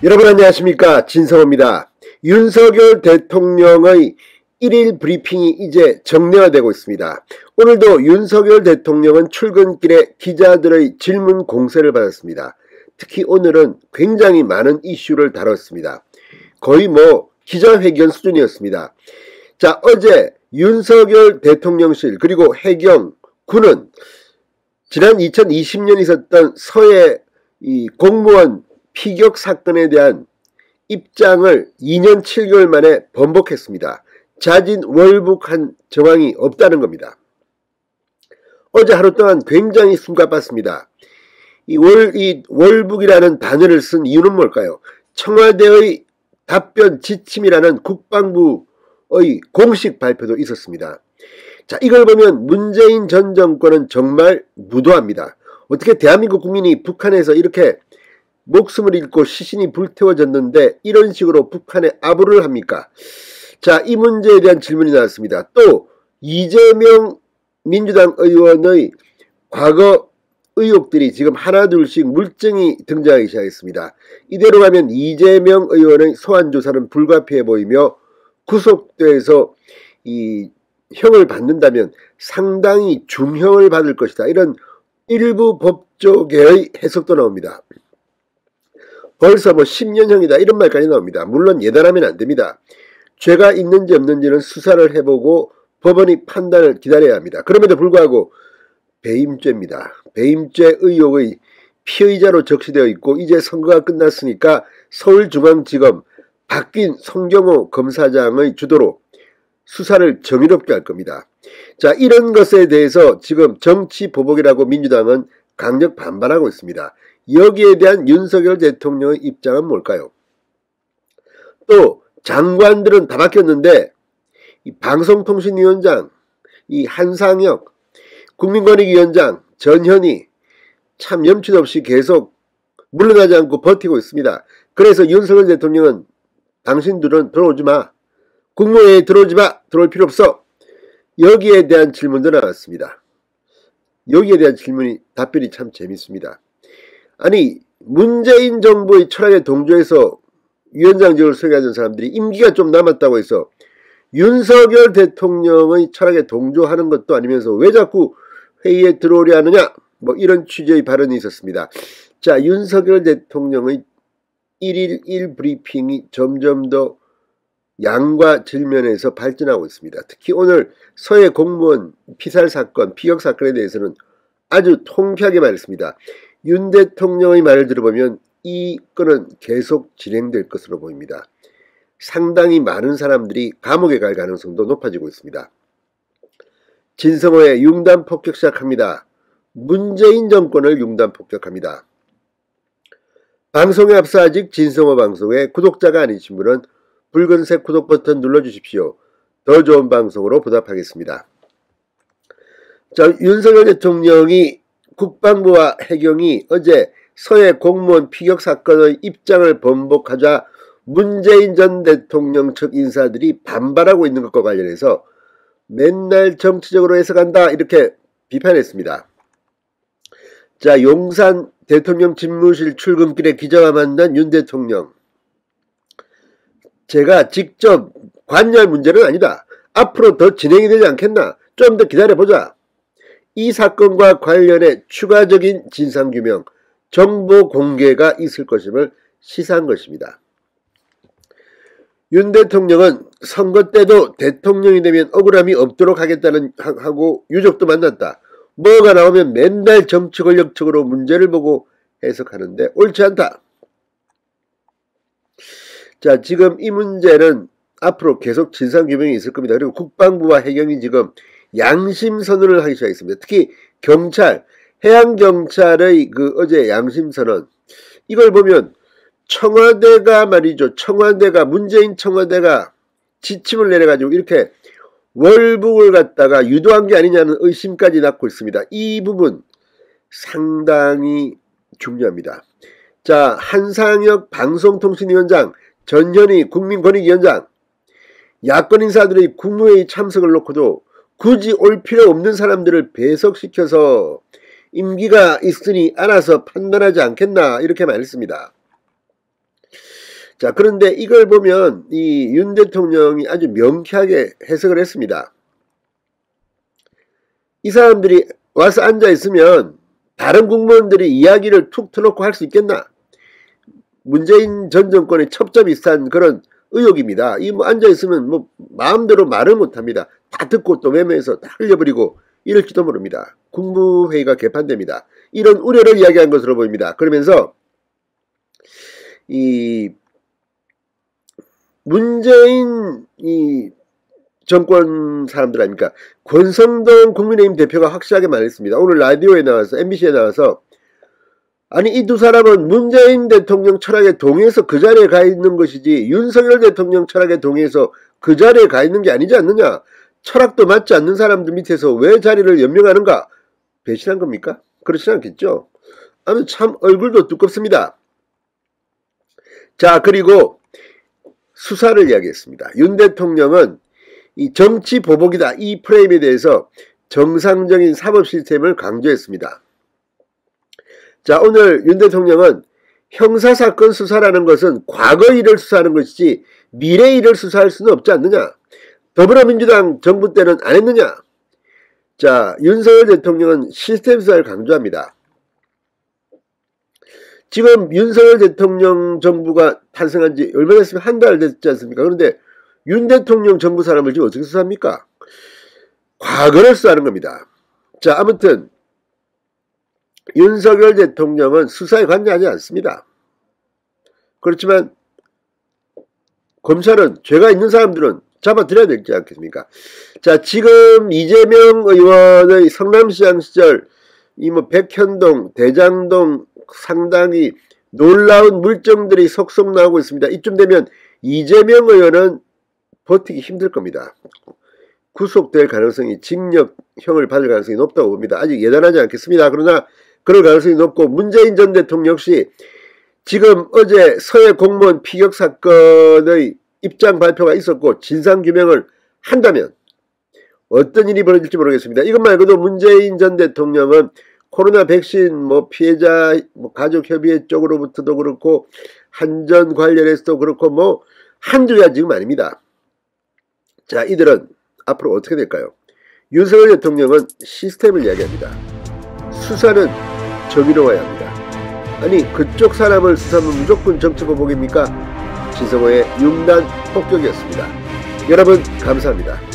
여러분 안녕하십니까, 진성호입니다. 윤석열 대통령의 1일 브리핑이 이제 정례화되고 있습니다. 오늘도 윤석열 대통령은 출근길에 기자들의 질문 공세를 받았습니다. 특히 오늘은 굉장히 많은 이슈를 다뤘습니다. 거의 기자회견 수준이었습니다. 자, 어제 윤석열 대통령실 그리고 해경군은 지난 2020년 있었던 서해 공무원 피격 사건에 대한 입장을 2년 7개월 만에 번복했습니다. 자진월북한 정황이 없다는 겁니다. 어제 하루 동안 굉장히 숨가빴습니다. 이 월북이라는 단어를 쓴 이유는 뭘까요? 청와대의 답변 지침이라는 국방부의 공식 발표도 있었습니다. 자, 이걸 보면 문재인 전 정권은 정말 무도합니다. 어떻게 대한민국 국민이 북한에서 이렇게 목숨을 잃고 시신이 불태워졌는데 이런 식으로 북한에 아부를 합니까? 자, 이 문제에 대한 질문이 나왔습니다. 또 이재명 민주당 의원의 과거 의혹들이 지금 하나둘씩 물증이 등장하기 시작했습니다. 이대로 가면 이재명 의원의 소환조사는 불가피해 보이며 구속돼서 이 형을 받는다면 상당히 중형을 받을 것이다. 이런 일부 법조계의 해석도 나옵니다. 벌써 10년형이다 이런 말까지 나옵니다. 물론 예단하면 안됩니다. 죄가 있는지 없는지는 수사를 해보고 법원이 판단을 기다려야 합니다. 그럼에도 불구하고 배임죄입니다. 배임죄 의혹의 피의자로 적시되어 있고 이제 선거가 끝났으니까 서울중앙지검 바뀐 송경호 검사장의 주도로 수사를 정의롭게 할 겁니다. 자, 이런 것에 대해서 지금 정치보복이라고 민주당은 강력 반발하고 있습니다. 여기에 대한 윤석열 대통령의 입장은 뭘까요? 또 장관들은 다 바뀌었는데 이 방송통신위원장, 이 한상혁, 국민권익위원장, 전현희 참 염치도 없이 계속 물러나지 않고 버티고 있습니다. 그래서 윤석열 대통령은 당신들은 들어오지 마. 국무회의에 들어오지 마. 들어올 필요 없어. 여기에 대한 질문도 나왔습니다. 여기에 대한 답변이 참 재밌습니다. 아니, 문재인 정부의 철학에 동조해서 위원장직을 수행하는 사람들이 임기가 좀 남았다고 해서 윤석열 대통령의 철학에 동조하는 것도 아니면서 왜 자꾸 회의에 들어오려 하느냐, 이런 취지의 발언이 있었습니다. 자, 윤석열 대통령의 1일 1브리핑이 점점 더 양과 질면에서 발전하고 있습니다. 특히 오늘 서해 공무원 피살 사건, 피격 사건에 대해서는 아주 통쾌하게 말했습니다. 윤 대통령의 말을 들어보면 이 건은 계속 진행될 것으로 보입니다. 상당히 많은 사람들이 감옥에 갈 가능성도 높아지고 있습니다. 진성호의 융단 폭격 시작합니다. 문재인 정권을 융단 폭격합니다. 방송에 앞서 아직 진성호 방송에 구독자가 아니신 분은 붉은색 구독 버튼 눌러주십시오. 더 좋은 방송으로 보답하겠습니다. 자, 윤석열 대통령이 국방부와 해경이 어제 서해 공무원 피격 사건의 입장을 번복하자 문재인 전 대통령 측 인사들이 반발하고 있는 것과 관련해서 맨날 정치적으로 해석한다 이렇게 비판했습니다. 자, 용산 대통령 집무실 출근길에 기자와 만난 윤 대통령. 제가 직접 관여할 문제는 아니다. 앞으로 더 진행이 되지 않겠나? 좀 더 기다려보자. 이 사건과 관련해 추가적인 진상규명, 정보 공개가 있을 것임을 시사한 것입니다. 윤 대통령은 선거 때도 대통령이 되면 억울함이 없도록 하겠다는 하고 유족도 만났다. 뭐가 나오면 맨날 정치 권력적으로 문제를 보고 해석하는데 옳지 않다. 자, 지금 이 문제는 앞으로 계속 진상규명이 있을 겁니다. 그리고 국방부와 해경이 지금 양심선언을 하기 시작했습니다. 특히 경찰, 해양경찰의 어제 양심선언, 이걸 보면 청와대가 말이죠. 문재인 청와대가 지침을 내려가지고 이렇게 월북을 갖다가 유도한 게 아니냐는 의심까지 낳고 있습니다. 이 부분 상당히 중요합니다. 자, 한상혁 방송통신위원장, 전현희 국민권익위원장, 야권 인사들의 국무회의 참석을 놓고도 굳이 올 필요 없는 사람들을 배석시켜서 임기가 있으니 알아서 판단하지 않겠나 이렇게 말했습니다. 자, 그런데 이걸 보면 이 윤 대통령이 아주 명쾌하게 해석을 했습니다. 이 사람들이 와서 앉아 있으면 다른 국무원들이 이야기를 툭 터놓고 할 수 있겠나? 문재인 전 정권의 첩자 비슷한 그런 의혹입니다. 이 뭐 앉아 있으면 뭐 마음대로 말을 못합니다. 다 듣고 또 외면해서 다 흘려버리고 이럴지도 모릅니다. 국무회의가 개판됩니다. 이런 우려를 이야기한 것으로 보입니다. 그러면서 이 문재인 이 정권 사람들 아닙니까? 권성동 국민의힘 대표가 확실하게 말했습니다. 오늘 라디오에 나와서 MBC에 나와서 아니 이 두 사람은 문재인 대통령 철학에 동의해서 그 자리에 가 있는 것이지 윤석열 대통령 철학에 동의해서 그 자리에 가 있는 게 아니지 않느냐. 철학도 맞지 않는 사람들 밑에서 왜 자리를 연명하는가. 배신한 겁니까? 그렇지 않겠죠. 아무튼 참 얼굴도 두껍습니다. 자, 그리고 수사를 이야기했습니다. 윤 대통령은 이 정치 보복이다. 이 프레임에 대해서 정상적인 사법 시스템을 강조했습니다. 자, 오늘 윤 대통령은 형사사건 수사라는 것은 과거 일을 수사하는 것이지 미래 일을 수사할 수는 없지 않느냐. 더불어민주당 정부 때는 안 했느냐. 자, 윤석열 대통령은 시스템 수사를 강조합니다. 지금 윤석열 대통령 정부가 탄생한 지 얼마나 됐으면 한 달 됐지 않습니까? 그런데 윤 대통령 정부 사람을 지금 어떻게 수사합니까? 과거를 수사하는 겁니다. 자, 아무튼 윤석열 대통령은 수사에 관여하지 않습니다. 그렇지만 검찰은 죄가 있는 사람들은 잡아들여야 되지 않겠습니까? 자, 지금 이재명 의원의 성남시장 시절 이 뭐 백현동, 대장동 상당히 놀라운 물증들이 속속 나오고 있습니다. 이쯤 되면 이재명 의원은 버티기 힘들 겁니다. 구속될 가능성이, 징역형을 받을 가능성이 높다고 봅니다. 아직 예단하지 않겠습니다. 그러나 그럴 가능성이 높고, 문재인 전 대통령 역시 지금 어제 서해 공무원 피격 사건의 입장 발표가 있었고 진상규명을 한다면 어떤 일이 벌어질지 모르겠습니다. 이것 말고도 문재인 전 대통령은 코로나 백신 피해자 가족협의회 쪽으로부터도 그렇고 한전 관련해서도 그렇고 한두야 지금 아닙니다. 자, 이들은 앞으로 어떻게 될까요? 윤석열 대통령은 시스템을 이야기합니다. 수사는 정의로워야 합니다. 아니 그쪽 사람을 수사하면 무조건 정치보복입니까? 진성호의 융단 폭격이었습니다. 여러분 감사합니다.